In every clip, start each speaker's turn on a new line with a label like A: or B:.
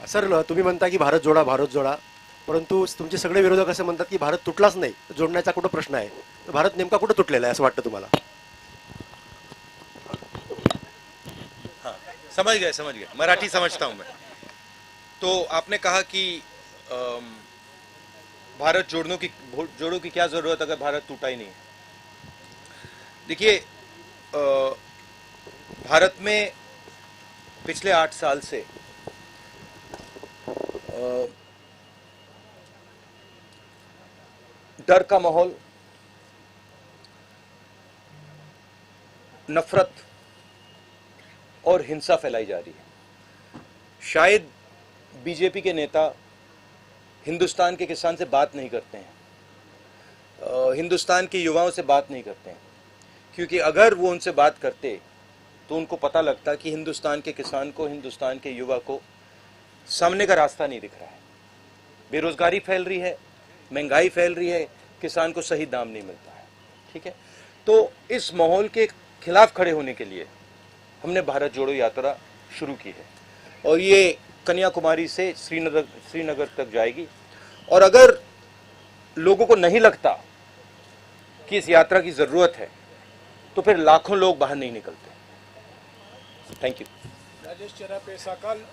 A: Sir, तुम्ही म्हणता की भारत जोडा, परंतु तुमचे सगळे विरोधक असे म्हणतात की भारत तुटलाच नाही, जोडण्याचा कुठं प्रश्न आहे? तर भारत नेमका कुठं तुटलेला आहे असं वाटतं तुम्हाला?
B: हाँ, समझ गए, मराठी समझता हूँ मैं। तो आपने कहा कि अम, भारत जोड़ो की क्या जरूरत अगर भारत टूटा ही नहीं है। देखिए, भारत में पिछले 8 साल से डर का माहौल, नफरत और हिंसा फैलाई जा रही है। शायद बीजेपी के नेता हिंदुस्तान के किसान से बात नहीं करते हैं, हिंदुस्तान के युवाओं से बात नहीं करते हैं, क्योंकि अगर वो उनसे बात करते तो उनको पता लगता कि हिंदुस्तान के किसान को, हिंदुस्तान के युवा को सामने का रास्ता नहीं दिख रहा है। बेरोजगारी फैल रही है, महंगाई फैल रही है, किसान को सही दाम नहीं मिलता है। ठीक है, तो इस माहौल के खिलाफ खड़े होने के लिए हमने भारत जोड़ो यात्रा शुरू की है और ये कन्याकुमारी से श्रीनगर तक जाएगी। और अगर लोगों को नहीं लगता कि इस यात्रा की जरूरत है तो फिर लाखों लोग बाहर नहीं निकलते। Thank you.
C: राजेश चरापे साकल।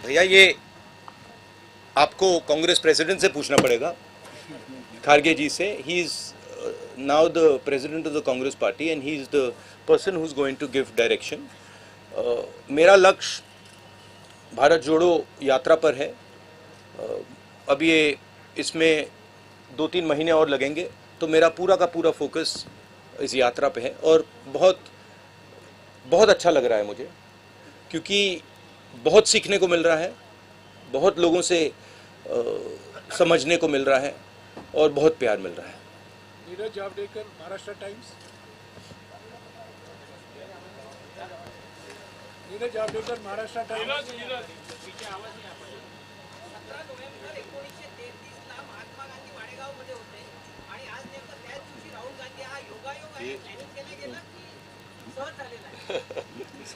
B: भैया, ये आपको कांग्रेस प्रेसिडेंट से पूछना पड़ेगा, खारगे जी से। He is now the president of the Congress party and he is the person who is going to give direction. मेरा लक्ष्य भारत जोड़ो यात्रा पर है। अब ये इसमें 2-3 महीने और लगेंगे, तो मेरा पूरा का पूरा फोकस इस यात्रा पे है और बहुत बहुत अच्छा लग रहा है मुझे, क्योंकि बहुत सीखने को मिल रहा है, बहुत लोगों से समझने को मिल रहा है और बहुत प्यार मिल रहा है।
C: नीरज जावड़ेकर, महाराष्ट्र टाइम्स। नीरज जावड़ेकर, महाराष्ट्र टाइम्स।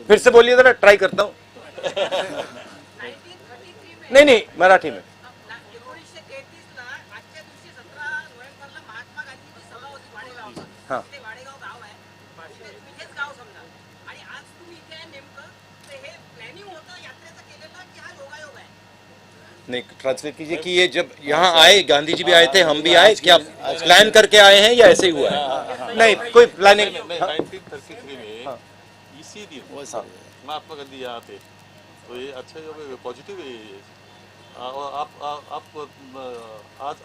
B: फिर से बोलिए जरा, ट्राई करता हूँ। नहीं नहीं, मराठी में। हाँ, नहीं, ट्रांसलेट कीजिए कि ये जब यहाँ आए, गांधी जी भी आए थे, हम भी आए, क्या प्लान करके आए हैं या ऐसे ही हुआ है? नहीं, कोई प्लानिंग।
D: 1933 में इसी दिन महात्मा गांधी यहाँ थे, तो ये अच्छा पॉजिटिव है ये। और आप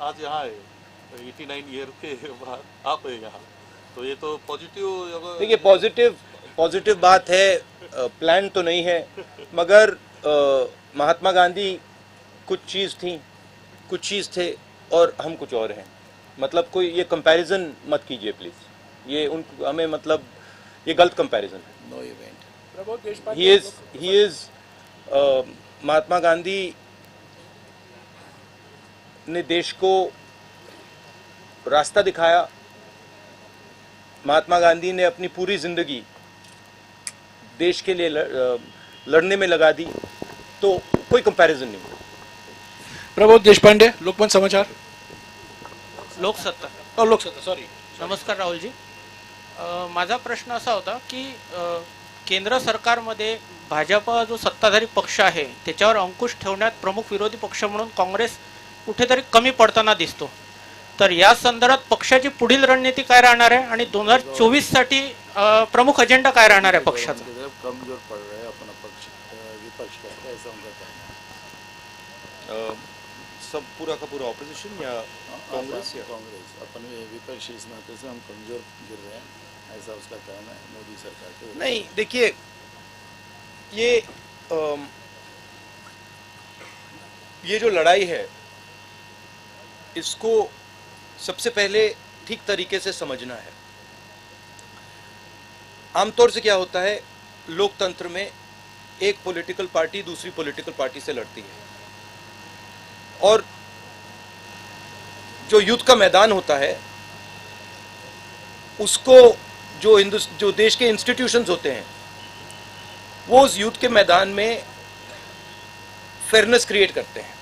D: आज यहाँ है 89 ईयर के बाद आप है यहाँ, तो ये तो पॉजिटिव।
B: देखिए, पॉजिटिव बात है। प्लान तो नहीं है, मगर महात्मा गांधी कुछ चीज़ थे और हम कुछ और हैं। मतलब कोई ये कंपैरिजन मत कीजिए प्लीज, ये हमें मतलब ये गलत कंपैरिजन है।
D: No event.
C: Prabodh Deshpande.
B: He is Mahatma Gandhi ने देश को रास्ता दिखाया। महात्मा गांधी ने अपनी पूरी जिंदगी देश के लिए लड़ने में लगा दी, तो कोई कंपैरिजन नहीं।
C: प्रबोध देशपांडे, लोकमत समाचार।
E: लोकसत्ता
C: सॉरी।
E: नमस्कार राहुलजी. माझा प्रश्न असा होता की केंद्र सरकारमध्ये भाजप जो सत्ताधारी पक्ष आहे त्याच्यावर अंकुश ठेवण्यात प्रमुख विरोधी पक्ष म्हणून काँग्रेस कुठेतरी कमी पडताना दिसतो. तर या संदर्भात पक्षाची पुढील रणनीती काय राहणार आहे आणि 2024 साठी प्रमुख अजेंडा काय राहणार आहे पक्षाचा?
D: कमजोर पड़ रहा है अपना पक्ष, विपक्ष का, ऐसा उनका कहना है।
B: सब पूरा का पूरा ऑपोजिशन या कांग्रेस या
D: कांग्रेस अपने विपक्षी इस नाते से हम कमजोर गिर रहे हैं, ऐसा उसका कहना है मोदी सरकार के।
B: नहीं, देखिए, ये जो लड़ाई है इसको सबसे पहले ठीक तरीके से समझना है। आमतौर से क्या होता है, लोकतंत्र में एक पॉलिटिकल पार्टी दूसरी पॉलिटिकल पार्टी से लड़ती है और जो युद्ध का मैदान होता है उसको जो देश के इंस्टीट्यूशंस होते हैं वो उस यूथ के मैदान में फेयरनेस क्रिएट करते हैं।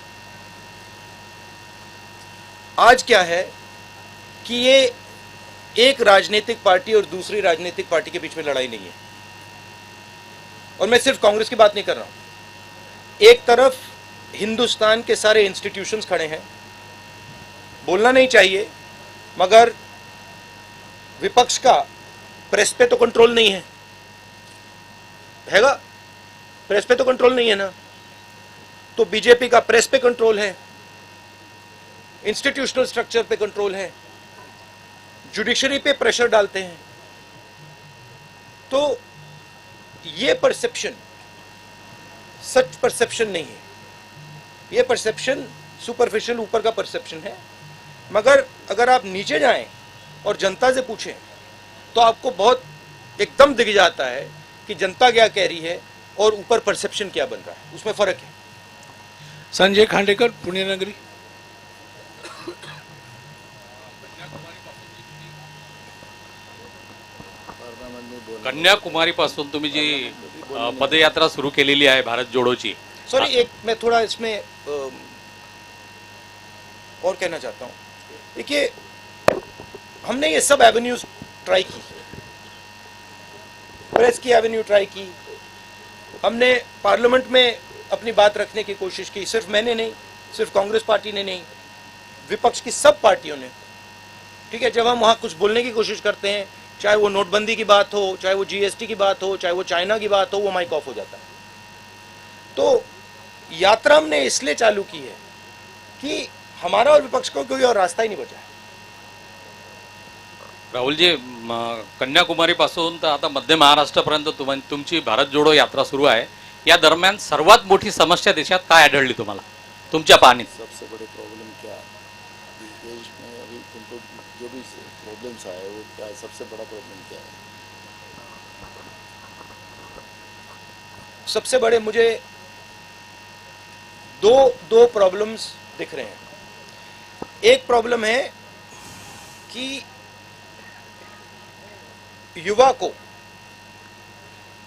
B: आज क्या है कि ये एक राजनीतिक पार्टी और दूसरी राजनीतिक पार्टी के बीच में लड़ाई नहीं है, और मैं सिर्फ कांग्रेस की बात नहीं कर रहा हूं। एक तरफ हिंदुस्तान के सारे इंस्टीट्यूशंस खड़े हैं, बोलना नहीं चाहिए मगर विपक्ष का प्रेस पे तो कंट्रोल नहीं है, हैगा? प्रेस पे तो कंट्रोल नहीं है ना, तो बीजेपी का प्रेस पे कंट्रोल है, इंस्टीट्यूशनल स्ट्रक्चर पे कंट्रोल है, जुडिशरी पे प्रेशर डालते हैं। तो ये परसेप्शन सच परसेप्शन नहीं है, ये परसेप्शन सुपरफिशियल ऊपर का परसेप्शन है। मगर अगर आप नीचे जाएं और जनता से पूछें तो आपको बहुत एकदम दिख जाता है कि जनता क्या कह रही है और ऊपर परसेप्शन क्या बन रहा है, उसमें फर्क है।
C: संजय खांडेकर, पुण्यनगरी.
F: कन्याकुमारीपासून तुम्ही जी पदयात्रा सुरू केलेली आहे भारत जोडोची.
B: सॉरी, एक मैं थोड़ा इसमें और कहना चाहता हूँ। देखिए, हमने ये सब एवेन्यूज ट्राई की, प्रेस की एवेन्यू ट्राई की, हमने पार्लियामेंट में अपनी बात रखने की कोशिश की। सिर्फ मैंने नहीं, सिर्फ कांग्रेस पार्टी ने नहीं, विपक्ष की सब पार्टियों ने। ठीक है, जब हम वहाँ कुछ बोलने की कोशिश करते हैं, चाहे वो नोटबंदी की बात हो, चाहे वो जीएसटी की बात हो, चाहे वो चाइना की बात हो, वो माइक ऑफ हो जाता है। तो यात्रा हमने इसलिए चालू की है कि हमारा और विपक्ष को कोई और रास्ता ही नहीं बचा है।
F: राहुलजी, कन्याकुमारीपासून तर आता मध्य महाराष्ट्रापर्यंत तुमची भारत जोडो यात्रा सुरू आहे. या दरम्यान सर्वात मोठी समस्या देशात काय आढळली तुम्हाला तुमच्या पाहणीत?
G: सबसे बड़े प्रॉब्लम क्या इस देश में अभी तुमको जो भी प्रॉब्लम्स आए वो क्या, सबसे बड़ा प्रॉब्लम क्या है?
B: सबसे बड़े मुझे दो प्रॉब्लम्स दिख रहे हैं। एक प्रॉब्लम है कि युवा को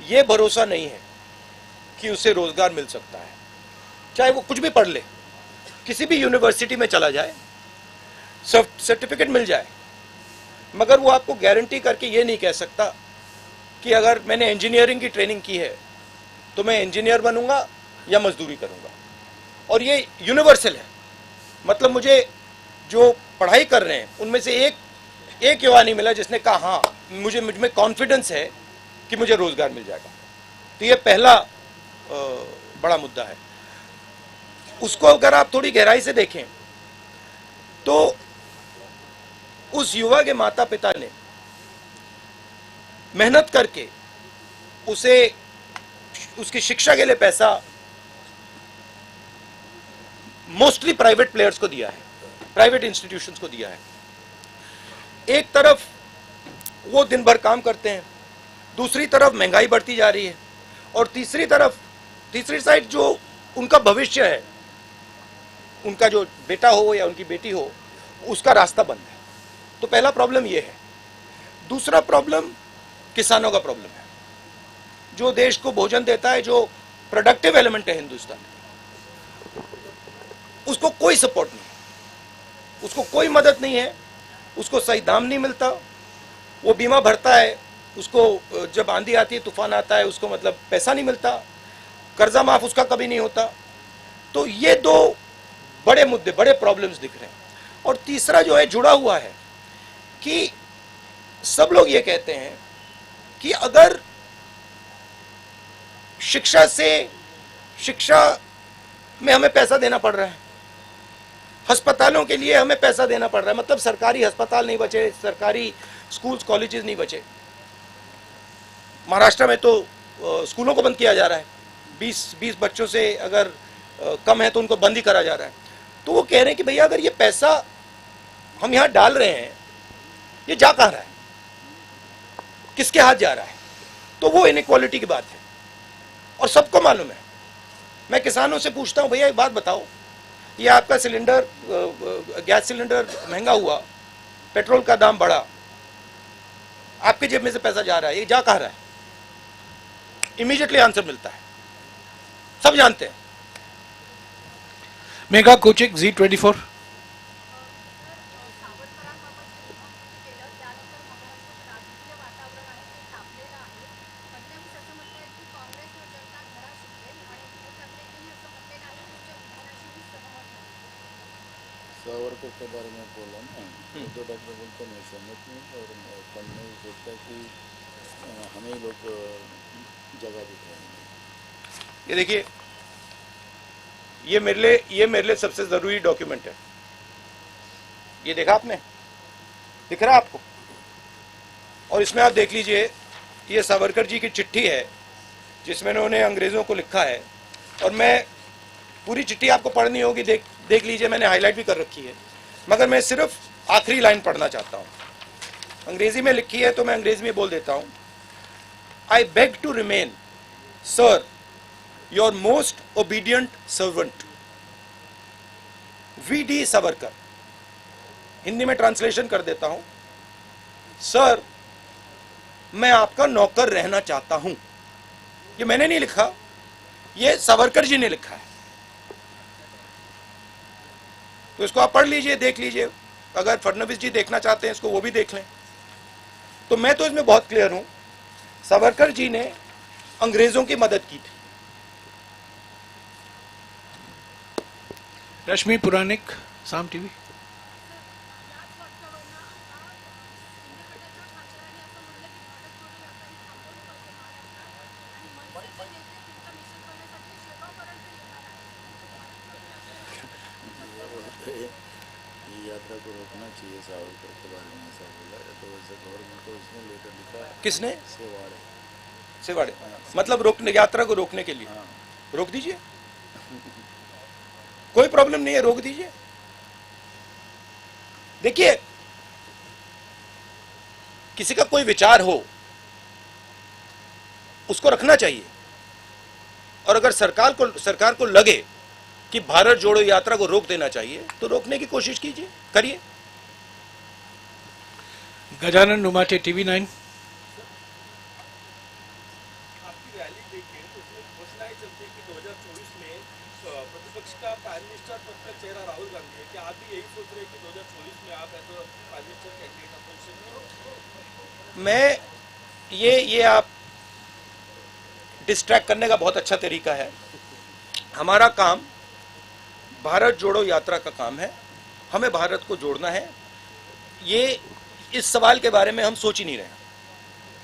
B: यह भरोसा नहीं है कि उसे रोजगार मिल सकता है, चाहे वो कुछ भी पढ़ ले, किसी भी यूनिवर्सिटी में चला जाए, सर्टिफिकेट मिल जाए, मगर वो आपको गारंटी करके ये नहीं कह सकता कि अगर मैंने इंजीनियरिंग की ट्रेनिंग की है तो मैं इंजीनियर बनूंगा या मजदूरी करूंगा। और ये यूनिवर्सल है, मतलब मुझे जो पढ़ाई कर रहे हैं उनमें से एक युवा नहीं मिला जिसने कहा हाँ मुझे मुझ में कॉन्फिडेंस है कि मुझे रोजगार मिल जाएगा। तो ये पहला बड़ा मुद्दा है। उसको अगर आप थोड़ी गहराई से देखें तो उस युवा के माता पिता ने मेहनत करके उसे उसकी शिक्षा के लिए पैसा मोस्टली प्राइवेट प्लेयर्स को दिया है, प्राइवेट इंस्टीट्यूशंस को दिया है। एक तरफ वो दिन भर काम करते हैं, दूसरी तरफ महंगाई बढ़ती जा रही है, और तीसरी साइड जो उनका भविष्य है, उनका जो बेटा हो या उनकी बेटी हो, उसका रास्ता बंद है। तो पहला प्रॉब्लम ये है। दूसरा प्रॉब्लम किसानों का प्रॉब्लम है। जो देश को भोजन देता है, जो प्रोडक्टिव एलिमेंट है हिंदुस्तान, उसको कोई सपोर्ट नहीं, उसको कोई मदद नहीं है, उसको सही दाम नहीं मिलता। वो बीमा भरता है, उसको जब आंधी आती है, तूफान आता है, उसको मतलब पैसा नहीं मिलता, कर्जा माफ उसका कभी नहीं होता। तो ये दो बड़े मुद्दे, बड़े प्रॉब्लम्स दिख रहे हैं। और तीसरा जो है जुड़ा हुआ है कि सब लोग ये कहते हैं कि अगर शिक्षा में हमें पैसा देना पड़ रहा है, अस्पतालों के लिए हमें पैसा देना पड़ रहा है, मतलब सरकारी अस्पताल नहीं बचे, सरकारी स्कूल्स कॉलेजेस नहीं बचे। महाराष्ट्र में तो स्कूलों को बंद किया जा रहा है, 20 बच्चों से अगर कम है तो उनको बंद ही करा जा रहा है। तो वो कह रहे हैं कि भैया अगर ये पैसा हम यहाँ डाल रहे हैं, ये जा कहाँ रहा है, किसके हाथ जा रहा है? तो वो इनइक्वालिटी की बात है और सबको मालूम है। मैं किसानों से पूछता हूँ, भैया एक बात बताओ, ये आपका सिलेंडर, गैस सिलेंडर महंगा हुआ, पेट्रोल का दाम बढ़ा, आपके जेब में से पैसा जा रहा है, ये जा कहाँ रहा है? इमीडिएटली आंसर मिलता है, सब जानते हैं।
C: Mega कोचिक Z24.
G: सावरकर के बारे में बोला ना, उद्धव ठाकरे बोलते मैं सहमत हूँ और फडणवीस सोचता है कि हमें ही लोग जगह दिखाएंगे।
B: ये देखिए, ये मेरे लिए सबसे जरूरी डॉक्यूमेंट है। ये देखा आपने, दिख रहा है आपको? और इसमें आप देख लीजिए, ये सावरकर जी की चिट्ठी है जिसमें उन्होंने अंग्रेजों को लिखा है। और मैं पूरी चिट्ठी आपको पढ़नी होगी, देख लीजिए, मैंने हाईलाइट भी कर रखी है, मगर मैं सिर्फ आखिरी लाइन पढ़ना चाहता हूं। अंग्रेजी में लिखी है तो मैं अंग्रेजी में बोल देता हूं। I beg to remain sir your most obedient servant V.D. Savarkar. Hindi में ट्रांसलेशन कर देता हूं, सर मैं आपका नौकर रहना चाहता हूं। ये मैंने नहीं लिखा, ये सावरकर जी ने लिखा है। तो इसको आप पढ़ लीजिए, देख लीजिए। अगर फडणवीस जी देखना चाहते हैं इसको, वो भी देख लें। तो मैं तो इसमें बहुत क्लियर हूं, सावरकर जी ने अंग्रेजों की मदद की थी।
C: रश्मि पुराणिक, साम टीवी.
G: ये यात्रा को रोकना चाहिए, सावरकर के बारे में ऐसा बोला है, तो वैसे गवर्नमेंट को इसने लेटर लिखा।
B: किसने?
G: सेवाड़े।
B: सेवाड़े मतलब रोकने, यात्रा को रोकने के लिए।
G: हाँ।
B: रोक दीजिए, कोई प्रॉब्लम नहीं है, रोक दीजिए। देखिए, किसी का कोई विचार हो उसको रखना चाहिए, और अगर सरकार को लगे कि भारत जोड़ो यात्रा को रोक देना चाहिए तो रोकने की कोशिश कीजिए, करिए।
C: गजानन नुमाटे, TV9.
H: आपकी रैली देखिए तो उसमें घोषणाएं चलती है कि 2024 में प्रतिपक्ष का प्राइम मिनिस्टर पद का चेहरा राहुल गांधी है। क्या आप भी यही सोच रहे हैं कि 2024 में आप as prime minister candidate approach करेंगे?
B: मैं ये आप डिस्ट्रैक्ट करने का बहुत अच्छा तरीका है। हमारा काम भारत जोड़ो यात्रा का काम है, हमें भारत को जोड़ना है। ये इस सवाल के बारे में हम सोच ही नहीं रहे।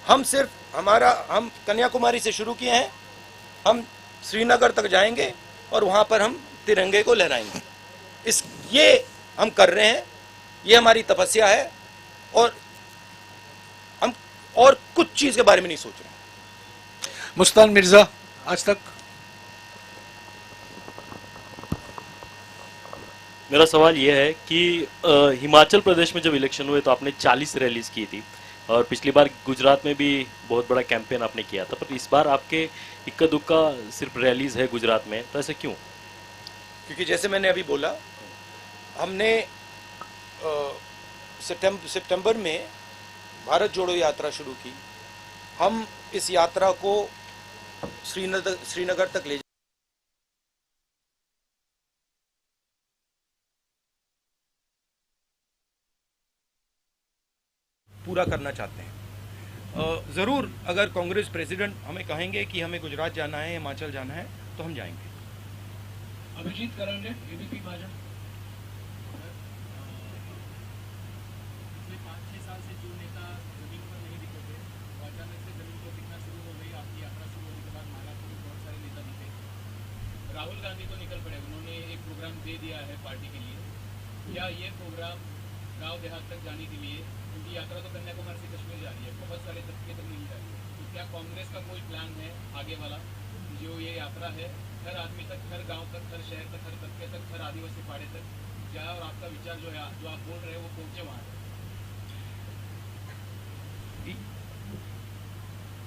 B: हम सिर्फ हम कन्याकुमारी से शुरू किए हैं, हम श्रीनगर तक जाएंगे और वहां पर हम तिरंगे को लहराएंगे। ये हम कर रहे हैं, ये हमारी तपस्या है, और हम और कुछ चीज के बारे में नहीं सोच रहे।
C: मुस्तान मिर्जा, आज तक.
I: मेरा सवाल यह है कि हिमाचल प्रदेश में जब इलेक्शन हुए तो आपने 40 रैलीज की थी, और पिछली बार गुजरात में भी बहुत बड़ा कैंपेन आपने किया था, पर इस बार आपके इक्का दुक्का सिर्फ रैलीज है गुजरात में, तो ऐसा क्यों?
B: क्योंकि जैसे मैंने अभी बोला, हमने सितंबर में भारत जोड़ो यात्रा शुरू की। हम इस यात्रा को श्रीनगर तक ले पूरा करना चाहते हैं। ज़रूर अगर कांग्रेस प्रेसिडेंट हमें कहेंगे कि हमें गुजरात जाना है, हिमाचल जाना है, तो हम जाएंगे।
C: अभिजीत करंडे, ABP भाजपा.
J: पिछले 5-6 साल से जो नेता जमीन पर नहीं दिखे थे, वो अचानक से जमीन पर दिखना शुरू हो गई। आपकी यात्रा शुरू होने के बाद महाराष्ट्र में बहुत सारे नेता दिखे। राहुल गांधी तो निकल पड़े, उन्होंने एक प्रोग्राम दे दिया है पार्टी के लिए। क्या ये प्रोग्राम गांव देहात तक जाने के लिए, क्योंकि यात्रा तो कन्याकुमारी से कश्मीर जा रही है, बहुत सारे तबके तक नहीं जा रही है, तो क्या कांग्रेस का कोई प्लान है आगे वाला, जो ये यात्रा है हर आदमी तक, हर गांव तक, हर शहर तक, हर तबके तक, हर आदिवासी पाड़े तक जाए, और आपका विचार जो है, जो आप बोल रहे हैं, वो पहुंचे वहां तक?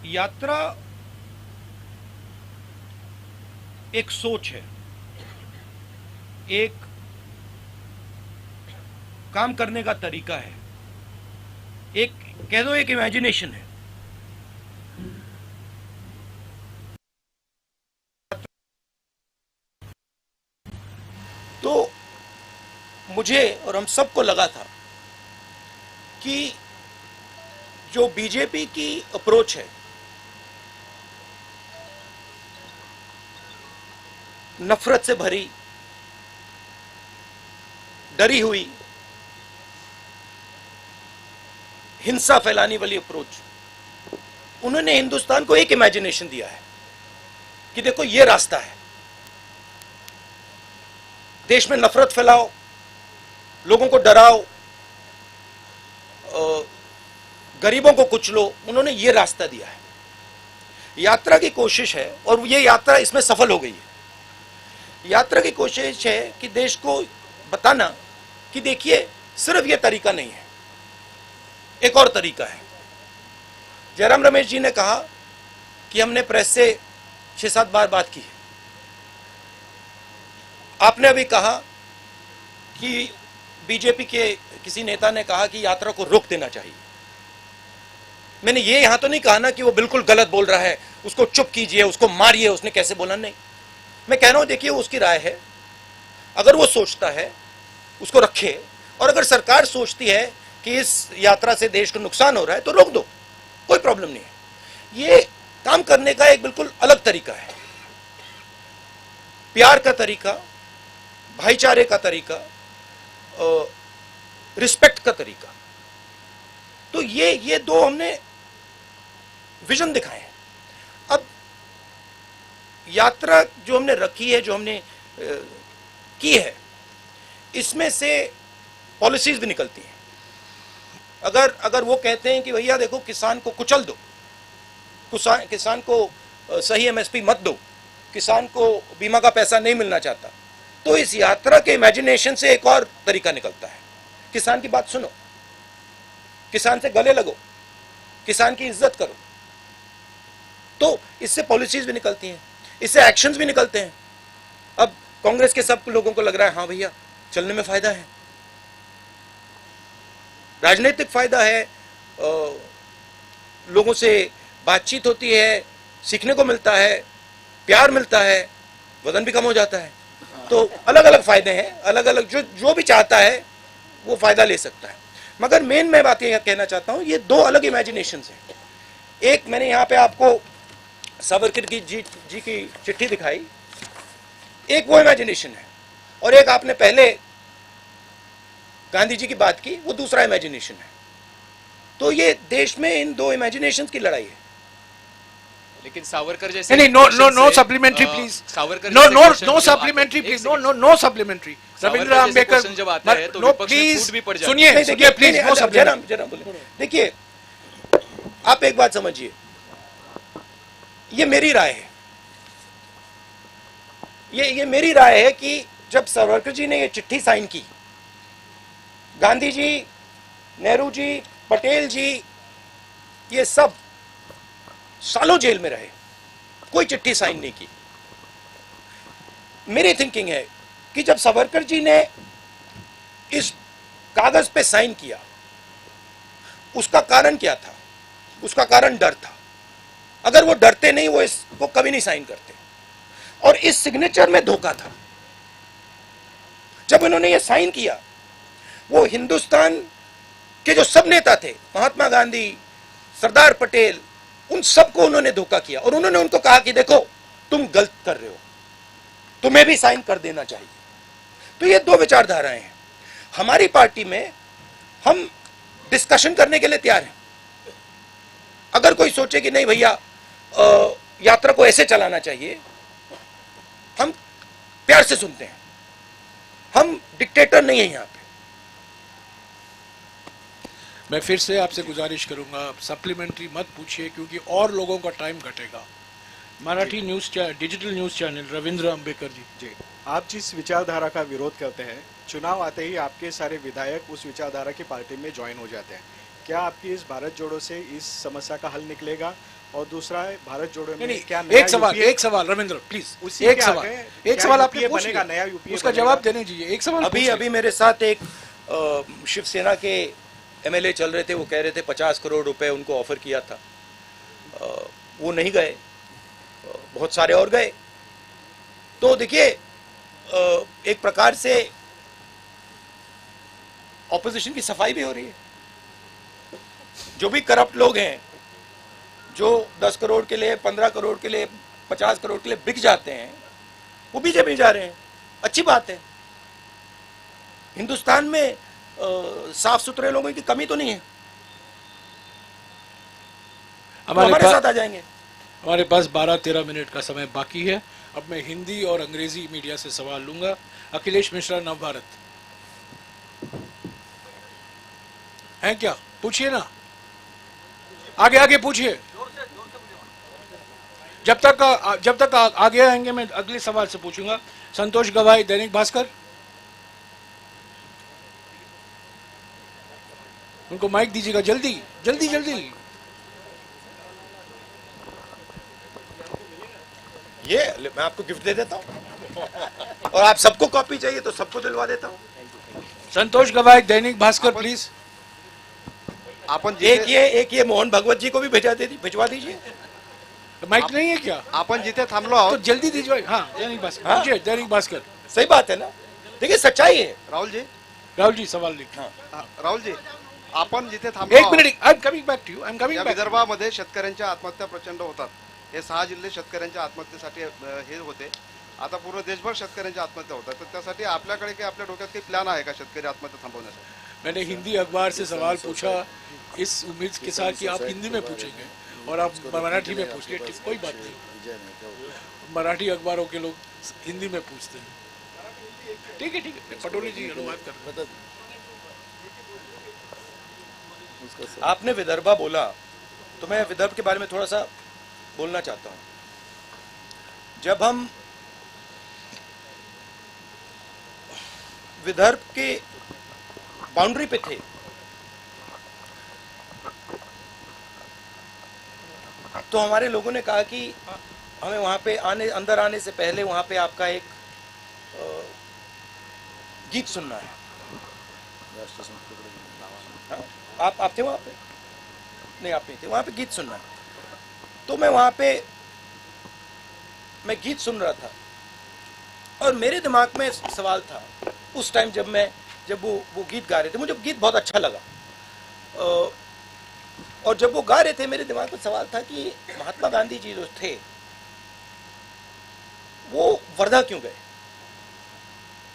B: यात्रा एक सोच है, एक काम करने का तरीका है, एक
H: कह दो एक इमेजिनेशन है। तो मुझे और हम सबको लगा था कि जो बीजेपी की अप्रोच है, नफरत से भरी, डरी हुई, हिंसा फैलाने वाली अप्रोच, उन्होंने हिंदुस्तान को एक इमेजिनेशन दिया है कि देखो ये रास्ता है, देश में नफरत फैलाओ, लोगों को डराओ, गरीबों को कुचलो। उन्होंने ये रास्ता दिया है। यात्रा की कोशिश है और ये यात्रा इसमें सफल हो गई है। यात्रा की कोशिश है कि देश को बताना कि देखिए सिर्फ ये तरीका नहीं है, एक और तरीका है। जयराम रमेश जी ने कहा कि हमने प्रेस से 6-7 बार बात की है। आपने अभी कहा कि बीजेपी के किसी नेता ने कहा कि यात्रा को रोक देना चाहिए। मैंने ये यहां तो नहीं कहा ना कि वो बिल्कुल गलत बोल रहा है, उसको चुप कीजिए, उसको मारिए, उसने कैसे बोला, नहीं। मैं कह रहा हूं देखिए वो उसकी राय है, अगर वो सोचता है उसको रखे, और अगर सरकार सोचती है कि इस यात्रा से देश को नुकसान हो रहा है तो रोक दो, कोई प्रॉब्लम नहीं है। ये काम करने का एक बिल्कुल अलग तरीका है, प्यार का तरीका, भाईचारे का तरीका, रिस्पेक्ट का तरीका। तो ये दो हमने विजन दिखाए हैं। अब यात्रा जो हमने रखी है, जो हमने की है, इसमें से पॉलिसीज भी निकलती हैं। अगर वो कहते हैं कि भैया देखो किसान को कुचल दो, किसान को सही एमएसपी मत दो, किसान को बीमा का पैसा नहीं मिलना चाहता, तो इस यात्रा के इमेजिनेशन से एक और तरीका निकलता है। किसान की बात सुनो, किसान से गले लगो, किसान की इज्जत करो। तो इससे पॉलिसीज भी निकलती हैं, इससे एक्शंस भी निकलते हैं। अब कांग्रेस के सब लोगों को लग रहा है हाँ भैया चलने में फायदा है, राजनीतिक फायदा है, लोगों से बातचीत होती है, सीखने को मिलता है, प्यार मिलता है, वजन भी कम हो जाता है। तो अलग अलग फायदे हैं, अलग अलग जो भी चाहता है वो फायदा ले सकता है। मगर मेन मैं बात ये कहना चाहता हूं, ये दो अलग इमेजिनेशंस हैं। एक मैंने यहां पे आपको सावरकर जी की चिट्ठी दिखाई, एक वो इमेजिनेशन है, और एक आपने पहले गांधी जी की बात की, वो दूसरा इमेजिनेशन है। तो ये देश में इन दो इमेजिनेशंस की लड़ाई है।
J: लेकिन सावरकर जैसे
C: नहीं, no supplementary please,
J: Savarkar
C: no supplementary please, no supplementary. Ravindra Ambedkar
J: जब आता है तो
C: नो
J: विपक्ष में
C: प्लीज
J: फूट भी पड़ जाती है।
C: सुनिए प्लीज, नो सप्लीमेंट्री।
H: जरा बोले, देखिए आप एक बात समझिए, ये मेरी राय है, ये मेरी राय है कि जब सावरकर जी ने ये चिट्ठी साइन की, गांधी जी, नेहरू जी, पटेल जी, ये सब सालों जेल में रहे, कोई चिट्ठी साइन नहीं की। मेरी थिंकिंग है कि जब सावरकर जी ने इस कागज पे साइन किया, उसका कारण क्या था? उसका कारण डर था। अगर वो डरते नहीं, वो इसको कभी नहीं साइन करते। और इस सिग्नेचर में धोखा था। जब उन्होंने ये साइन किया, वो हिंदुस्तान के जो सब नेता थे, महात्मा गांधी, सरदार पटेल, उन सबको उन्होंने धोखा किया, और उन्होंने उनको कहा कि देखो तुम गलत कर रहे हो, तुम्हें भी साइन कर देना चाहिए। तो ये दो विचारधाराएं हैं। हमारी पार्टी में हम डिस्कशन करने के लिए तैयार हैं। अगर कोई सोचे कि नहीं भैया यात्रा को ऐसे चलाना चाहिए, हम प्यार से सुनते हैं, हम डिक्टेटर नहीं है यहाँ पे।
C: मैं फिर से आपसे गुजारिश करूंगा, सप्लीमेंट्री मत पूछिए, क्योंकि और लोगों का टाइम घटेगा। Marathi news digital news channel, Ravindra Ambedkar ji.
K: आप जिस विचारधारा का विरोध करते हैं, चुनाव आते ही आपके सारे विधायक उस विचारधारा की पार्टी में ज्वाइन हो जाते हैं। क्या आपकी इस भारत जोड़ो से इस समस्या का हल निकलेगा? और दूसरा है, भारत जोड़ो में क्या नया
C: एक सवाल रविंद्र प्लीज, एक सवाल आपने पूछ लिया,
K: नया यूपीए
C: उसका जवाब देने दीजिए। एक सवाल
H: अभी मेरे साथ एक शिवसेना के
B: एमएलए चल रहे थे, वो कह रहे थे 50 करोड़ रुपए उनको ऑफर किया था, वो नहीं गए, बहुत सारे और गए। तो देखिए एक प्रकार से ऑपोजिशन की सफाई भी हो रही है। जो भी करप्ट लोग हैं, जो 10 करोड़ के लिए, 15 करोड़ के लिए, 50 करोड़ के लिए बिक जाते हैं, वो बीजेपी जा रहे हैं। अच्छी बात है। हिंदुस्तान में साफ सुथरे लोगों की कमी तो नहीं है, तो हमारे साथ आ जाएंगे।
C: हमारे पास 12-13 मिनट का समय बाकी है। अब मैं हिंदी और अंग्रेजी मीडिया से सवाल लूंगा। अखिलेश मिश्रा, नवभारत हैं क्या? पूछिए ना, आगे आगे पूछिए। जब तक आगे आएंगे मैं अगले सवाल से पूछूंगा। संतोष गवाई, दैनिक भास्कर, उनको माइक दीजिएगा, जल्दी जल्दी जल्दी।
B: ये मैं आपको गिफ्ट दे देता हूं, और आप सबको कॉपी चाहिए तो सबको दिलवा देता हूं।
C: संतोष गवाई, दैनिक भास्कर, प्लीज।
A: आपण
B: एक ये मोहन भगवत जी को भी भिजवा दीजिए।
C: माइक नहीं है क्या?
A: आपण जिथे थांबलो
C: तो
A: आहोत,
C: जल्दी दीजिए। हाँ, दैनिक भास्कर,
B: हाँ?
C: पूछिए, दैनिक भास्कर।
B: सही बात है ना, देखिए सच्चाई है।
C: राहुल जी सवाल लिखिए।
A: राहुल जी, आपण जिथे थांबलो
C: एक minute, I am coming back to you, I am coming
A: या
C: बैक।
A: विदर्भामध्ये शेतकऱ्यांच्या आत्महत्या प्रचंड होतात. हे 6 जिल्हे शेतकऱ्यांच्या आत्महत्येसाठी हे होते. आता पूर्ण देशभर शेतकऱ्यांच्या आत्महत्या होतात. तर त्यासाठी आपल्याकडे काही आपल्या डोक्यात काही प्लॅन आहे का शेतकरी आत्महत्या थांबवण्यासाठी?
C: मैंने हिंदी अखबार से सवाल पूछा इस उम्मीद के साथ कि आप हिंदी में पूछेंगे और आप मराठी में पूछिए। कोई बात नहीं, मराठी अखबारों के लोग हिंदी में पूछते हैं। ठीक है, पटोले जी अनुवाद कर।
B: आपने विदर्भा बोला तो मैं विदर्भ के बारे में थोड़ा सा बोलना चाहता हूं। जब हम विदर्भ के बाउंड्री पे थे, तो हमारे लोगों ने कहा कि हमें वहां पे अंदर आने से पहले वहां पे आपका एक गीत सुनना है। आप थे वहां पे? नहीं, आप नहीं थे वहां पे। गीत सुनना है। तो मैं वहां पे गीत सुन रहा था और मेरे दिमाग में सवाल था उस टाइम जब वो गीत गा रहे थे। मुझे गीत बहुत अच्छा लगा, और जब वो गा रहे थे मेरे दिमाग में सवाल था कि महात्मा गांधी जी जो थे वो वर्धा क्यों गए?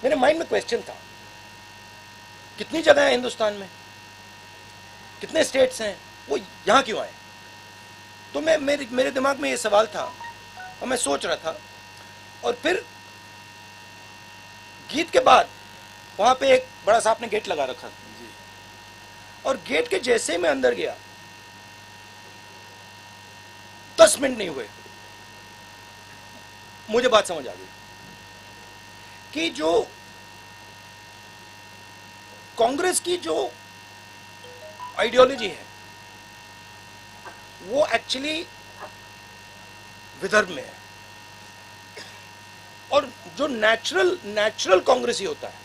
B: मेरे माइंड में क्वेश्चन था, कितनी जगह है हिंदुस्तान में, कितने स्टेट्स हैं, वो यहाँ क्यों आए? तो मेरे दिमाग में ये सवाल था और मैं सोच रहा था। और फिर गीत के बाद वहां पे एक बड़ा सा आपने गेट लगा रखा था, और गेट के जैसे मैं अंदर गया 10 मिनट नहीं हुए मुझे बात समझ आ गई कि जो कांग्रेस की जो आइडियोलॉजी है वो एक्चुअली विदर्भ में है, और जो नेचुरल कांग्रेसी होता है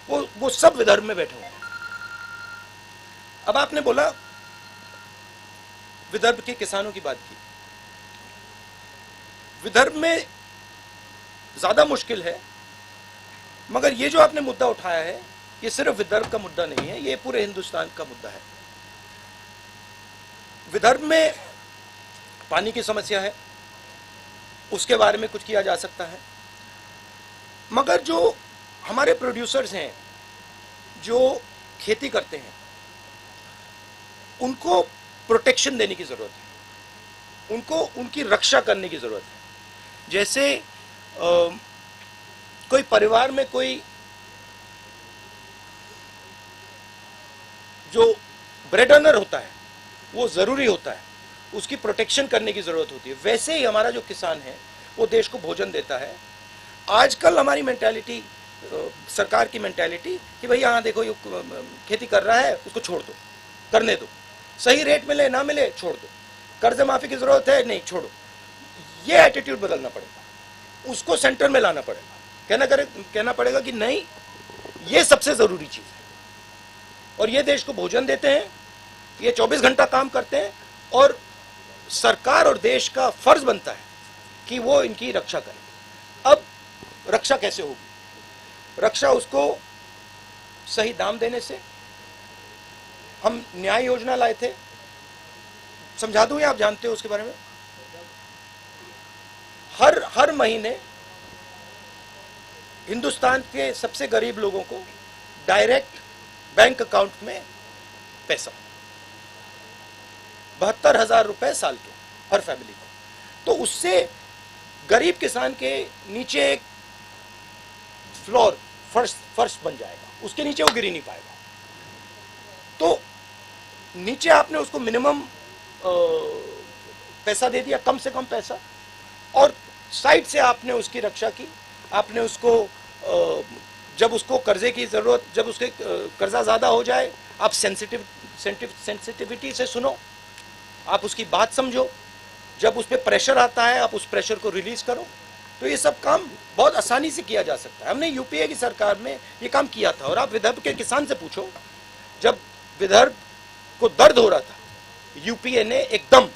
B: वो सब विदर्भ में बैठे हुए हैं। अब आपने बोला विदर्भ के किसानों की बात की। विदर्भ में ज्यादा मुश्किल है, मगर ये जो आपने मुद्दा उठाया है ये सिर्फ विदर्भ का मुद्दा नहीं है, ये पूरे हिंदुस्तान का मुद्दा है। विदर्भ में पानी की समस्या है, उसके बारे में कुछ किया जा सकता है, मगर जो हमारे प्रोड्यूसर्स हैं जो खेती करते हैं उनको प्रोटेक्शन देने की जरूरत है, उनको उनकी रक्षा करने की जरूरत है। जैसे कोई परिवार में कोई जो ब्रेड अर्नर होता है वो जरूरी होता है, उसकी प्रोटेक्शन करने की जरूरत होती है। वैसे ही हमारा जो किसान है वो देश को भोजन देता है। आजकल हमारी मेंटालिटी, सरकार की मेंटालिटी कि भैया हाँ देखो ये खेती कर रहा है उसको छोड़ दो, करने दो, सही रेट मिले ना मिले छोड़ दो, कर्ज माफी की जरूरत है नहीं छोड़ो। ये एटीट्यूड बदलना पड़ेगा, उसको सेंटर में लाना पड़ेगा, कहना पड़ेगा कि नहीं ये सबसे जरूरी चीज है। और ये देश को भोजन देते हैं, ये 24 घंटा काम करते हैं, और सरकार और देश का फर्ज बनता है कि वो इनकी रक्षा करे। अब रक्षा कैसे होगी? रक्षा उसको सही दाम देने से। हम न्याय योजना लाए थे, समझा दूं या आप जानते हो उसके बारे में? हर महीने हिंदुस्तान के सबसे गरीब लोगों को डायरेक्ट बैंक अकाउंट में पैसा, 72,000 रुपए साल के हर फैमिली को। तो उससे गरीब किसान के नीचे एक फ्लोर, फर्श बन जाएगा, उसके नीचे वो गिर ही नहीं पाएगा। तो नीचे आपने उसको मिनिमम पैसा दे दिया, कम से कम पैसा, और साइड से आपने उसकी रक्षा की। आपने उसको जब उसको कर्जे की जरूरत, जब उसके कर्जा ज्यादा हो जाए, आप सेंसिटिविटी से सुनो, आप उसकी बात समझो। जब उस पर प्रेशर आता है, आप उस प्रेशर को रिलीज करो। तो ये सब काम बहुत आसानी से किया जा सकता है। हमने यूपीए की सरकार में ये काम किया था। और आप विदर्भ के किसान से पूछो, जब विदर्भ को दर्द हो रहा था, यूपीए ने एकदम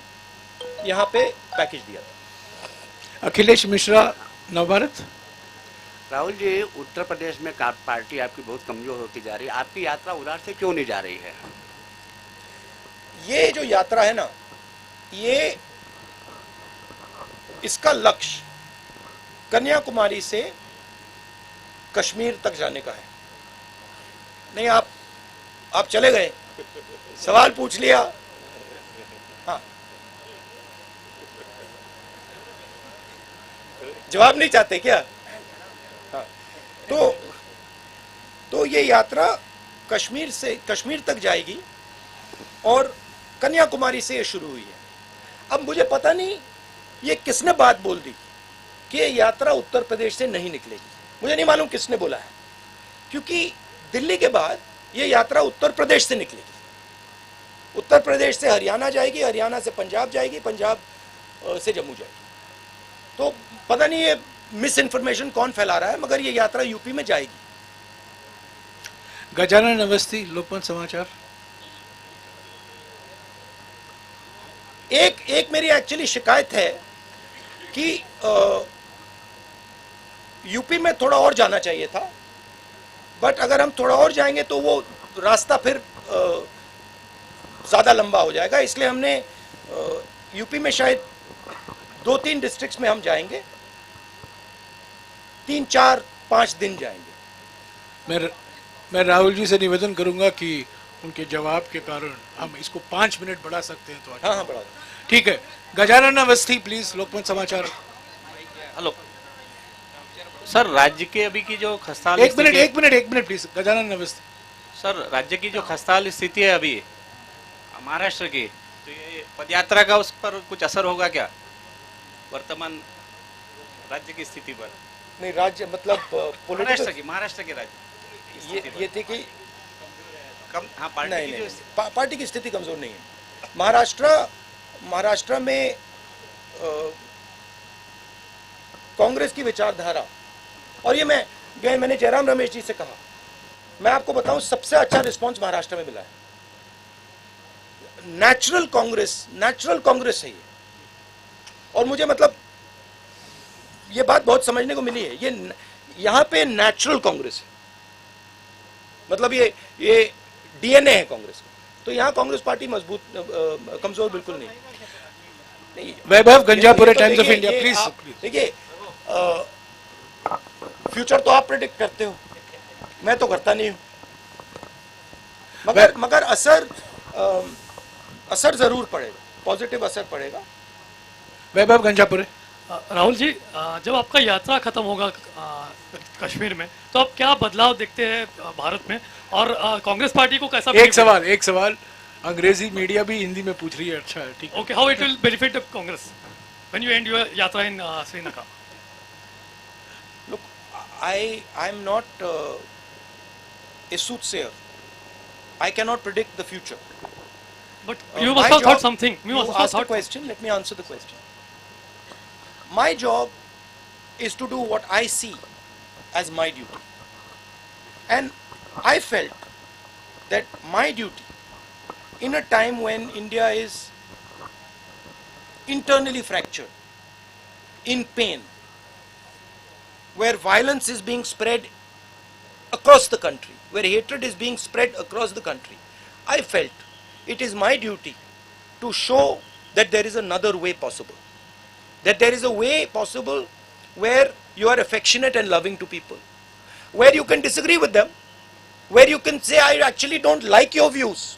B: यहाँ पे पैकेज दिया था।
C: अखिलेश मिश्रा, नवभारत।
L: राहुल जी, उत्तर प्रदेश में पार्टी आपकी बहुत कमजोर होती जा रही है, आपकी यात्रा उधर से क्यों नहीं जा रही है?
B: ये जो यात्रा है ना, ये इसका लक्ष्य कन्याकुमारी से कश्मीर तक जाने का है। नहीं, आप चले गए, सवाल पूछ लिया। हाँ, जवाब नहीं चाहते क्या? हाँ, तो ये यात्रा कश्मीर तक जाएगी और कन्याकुमारी से ये शुरू हुई है। अब मुझे पता नहीं ये किसने बात बोल दी कि ये यात्रा उत्तर प्रदेश से नहीं निकलेगी। मुझे नहीं मालूम किसने बोला है, क्योंकि दिल्ली के बाद ये यात्रा उत्तर प्रदेश से निकलेगी। उत्तर प्रदेश से हरियाणा जाएगी, हरियाणा से पंजाब जाएगी, पंजाब से जम्मू जाएगी। तो पता नहीं ये मिस इन्फॉर्मेशन कौन फैला रहा है, मगर ये यात्रा यूपी में जाएगी।
C: गजानन अवस्थी, लोकमत समाचार।
B: एक मेरी एक्चुअली शिकायत है कि यूपी में थोड़ा और जाना चाहिए था, बट अगर हम थोड़ा और जाएंगे तो वो रास्ता फिर ज़्यादा लंबा हो जाएगा। इसलिए हमने यूपी में शायद 2-3 डिस्ट्रिक्ट्स में हम जाएंगे, 3-4-5 दिन जाएंगे।
C: मैं राहुल जी से निवेदन करूंगा कि उनके जवाब के कारण हम इसको 5 मिनट बढ़ा सकते हैं तो अच्छा।
B: हाँ, बढ़ा।
C: ठीक है, गजानन अवस्थी प्लीज, लोकमत समाचार।
E: हेलो सर, राज्य के अभी की जो खस्ताहाल
C: एक minute please, Gajanan Awasthi.
E: Sir, राज्य की जो खस्ताहाल स्थिति है अभी महाराष्ट्र की, तो ये पदयात्रा का उस पर कुछ असर होगा क्या वर्तमान राज्य की स्थिति पर?
B: नहीं, राज्य मतलब
E: महाराष्ट्र के राज्य
B: ये थी कि
E: हाँ,
B: पार्टी की स्थिति कमजोर नहीं है। महाराष्ट्र में कांग्रेस की विचारधारा, और ये मैंने जयराम रमेश जी से कहा, मैं आपको बताऊं सबसे अच्छा रिस्पांस महाराष्ट्र में मिला है। नेचुरल कांग्रेस है ये। और मुझे मतलब ये बात बहुत समझने को मिली है, ये यहाँ पे नेचुरल कांग्रेस है, मतलब ये डीएनए है कांग्रेस का। तो यहाँ कांग्रेस पार्टी मजबूत, कमजोर बिल्कुल नहीं।
C: वैभव गंजापुरे, टाइम्स ऑफ इंडिया प्लीज।
B: देखिए, फ्यूचर तो आप प्रेडिक्ट करते हो, मैं तो करता नहीं हूँ, मगर असर जरूर पड़ेगा, पॉजिटिव असर पड़ेगा।
C: वैभव गंजापुरे।
M: राहुल जी, जब आपका यात्रा खत्म होगा कश्मीर में, तो आप क्या बदलाव देखते हैं भारत में, और कांग्रेस पार्टी को कैसा?
C: एक सवाल अंग्रेजी मीडिया भी हिंदी में पूछ रही है। अच्छा, ठीक।
M: Okay, how it will benefit the Congress when you and your यात्रा इन Srinagar?
B: Look, I am not a soothsayer. I cannot predict the future.
M: But you must have thought something.
B: You asked a question. Let me answer the question. My job is to do what I see as my duty, and I felt that my duty, in a time when India is internally fractured, in pain, where violence is being spread across the country, where hatred is being spread across the country, I felt it is my duty to show that there is another way possible. That there is a way possible where you are affectionate and loving to people, where you can disagree with them, where you can say, I actually don't like your views,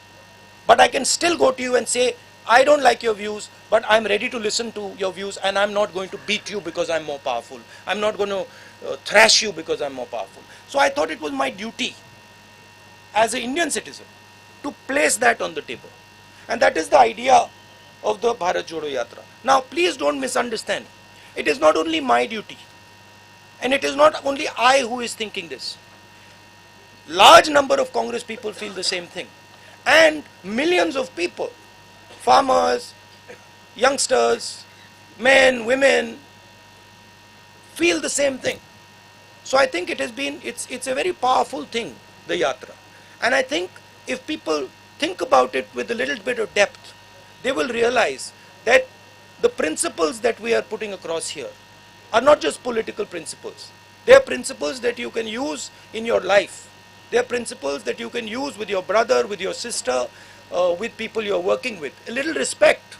B: but I can still go to you and say, I don't like your views, but I'm ready to listen to your views, and I'm not going to beat you because I'm more powerful. I'm not going to thrash you because I'm more powerful. So I thought it was my duty as an Indian citizen to place that on the table. And that is the idea of the Bharat Jodo Yatra. Now, please don't misunderstand. It is not only my duty, and it is not only I who is thinking this. Large number of Congress people feel the same thing. And millions of people, farmers, youngsters, men, women, feel the same thing. So I think it's a very powerful thing, the Yatra. And I think if people think about it with a little bit of depth, they will realize that the principles that we are putting across here are not just political principles. They are principles that you can use in your life. They are principles that you can use with your brother, with your sister, with people you are working with. A little respect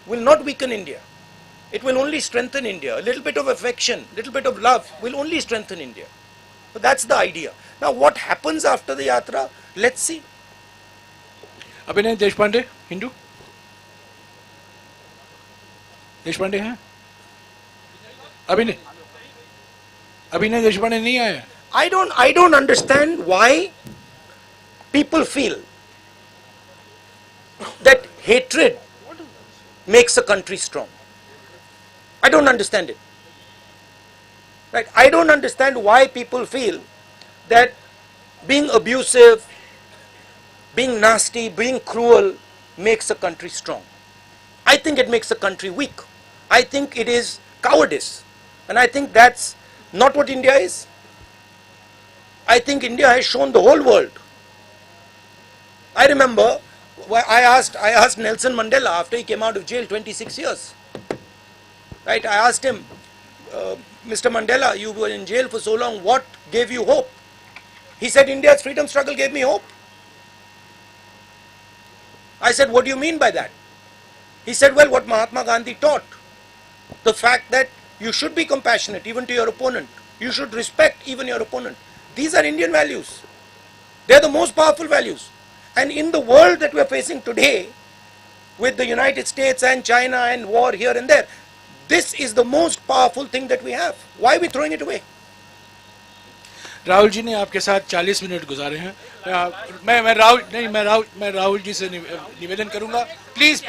B: will not weaken India. It will only strengthen India. A little bit of affection, a little bit of love will only strengthen India. So that's the idea. Now what happens after the Yatra? Let's see.
C: अभिनय देशपांडे, हिंदू देशपांडे हैं? अभिनय देशपांडे नहीं आए?
B: I don't understand why people feel that hatred makes a country strong. I don't understand it. Right? I don't understand why people feel that being abusive, being nasty, being cruel makes a country strong. I think it makes a country weak. I think it is cowardice. And I think that's not what India is. I think India has shown the whole world. I remember I asked Nelson Mandela after he came out of jail 26 years. Right? I asked him, Mr. Mandela, you were in jail for so long, what gave you hope? He said, India's freedom struggle gave me hope. I said, what do you mean by that? He said, well, what Mahatma Gandhi taught. The fact that you should be compassionate even to your opponent. You should respect even your opponent. These are Indian values. They are the most powerful values. And in the world that we are facing today, with the United States and China and war here and there, this is the most powerful thing that we have. Why are we throwing it away?
C: Rahul ji ने आपके साथ 40 minute गुजारे हैं। मैं राहुल जी से निवेदन करूंगा, please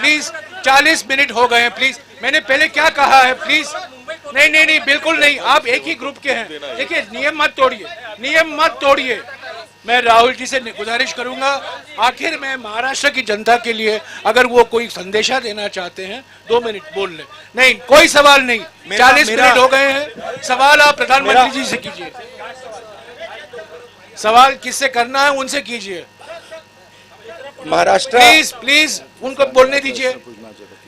C: 40 minute हो गए हैं, प्लीज। मैंने पहले क्या कहा है, प्लीज। नहीं, बिल्कुल नहीं, आप एक ही ग्रुप के हैं। देखिए, नियम मत तोड़िए। मैं राहुल जी से गुजारिश करूंगा, आखिर में महाराष्ट्र की जनता के लिए अगर वो कोई संदेशा देना चाहते हैं, 2 मिनट बोल लें। नहीं, कोई सवाल नहीं, 40 मिनट हो गए हैं। सवाल आप प्रधानमंत्री जी से कीजिए। सवाल किससे करना है उनसे कीजिए।
B: महाराष्ट्र,
C: प्लीज उनको बोलने दीजिए।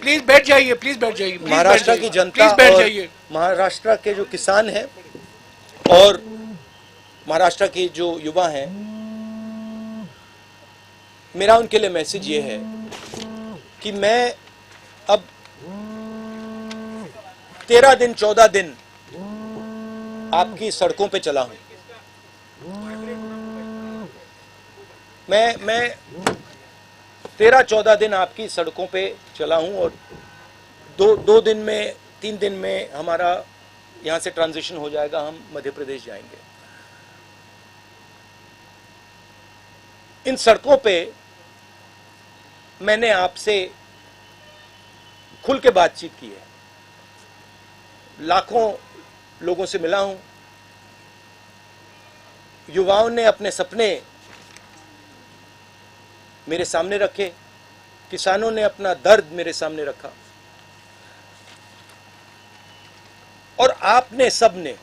C: प्लीज बैठ जाइए।
B: महाराष्ट्र की जनता और महाराष्ट्र के जो किसान हैं और महाराष्ट्र के जो युवा हैं, मेरा उनके लिए मैसेज ये है कि मैं अब 13 दिन 14 दिन आपकी सड़कों पे चला हूं। मैं 13-14 दिन आपकी सड़कों पे चला हूं और दो दिन में 3 दिन में हमारा यहां से ट्रांजिशन हो जाएगा, हम मध्य प्रदेश जाएंगे। इन सड़कों पे मैंने आपसे खुल के बातचीत की है, लाखों लोगों से मिला हूं, युवाओं ने अपने सपने मेरे सामने रखे, किसानों ने अपना दर्द मेरे सामने रखा और आपने सबने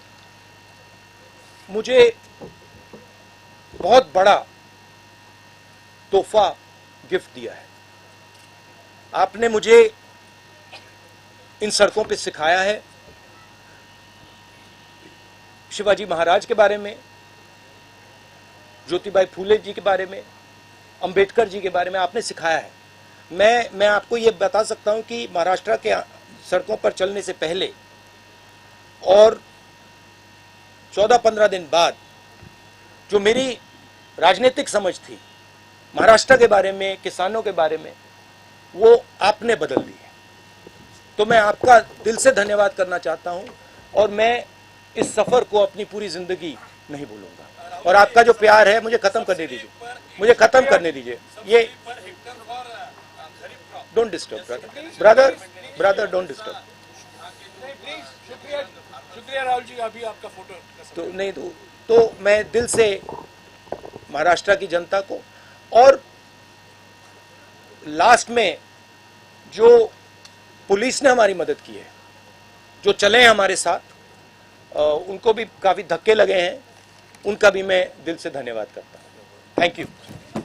B: मुझे बहुत बड़ा तोहफा गिफ्ट दिया है। आपने मुझे इन सड़कों पे सिखाया है, शिवाजी महाराज के बारे में, ज्योतिबाई फूले जी के बारे में, अंबेडकर जी के बारे में आपने सिखाया है। मैं आपको ये बता सकता हूं कि महाराष्ट्र के सड़कों पर चलने से पहले और 14-15 दिन बाद जो मेरी राजनीतिक समझ थी महाराष्ट्र के बारे में, किसानों के बारे में, वो आपने बदल दी है। तो मैं आपका दिल से धन्यवाद करना चाहता हूं और मैं इस सफर को अपनी पूरी जिंदगी नहीं भूलूंगा। और आपका जो प्यार है, मुझे खत्म करने दीजिए, मुझे खत्म करने दीजिए। ये don't disturb brother don't disturb.
C: शुक्रिया राहुल जी, अभी आपका फोटो
B: तो नहीं तो मैं दिल से महाराष्ट्र की जनता को और लास्ट में जो पुलिस ने हमारी मदद की है, जो चले हैं हमारे साथ, उनको भी काफी धक्के लगे हैं, उनका भी मैं दिल से धन्यवाद करता हूं। Thank you.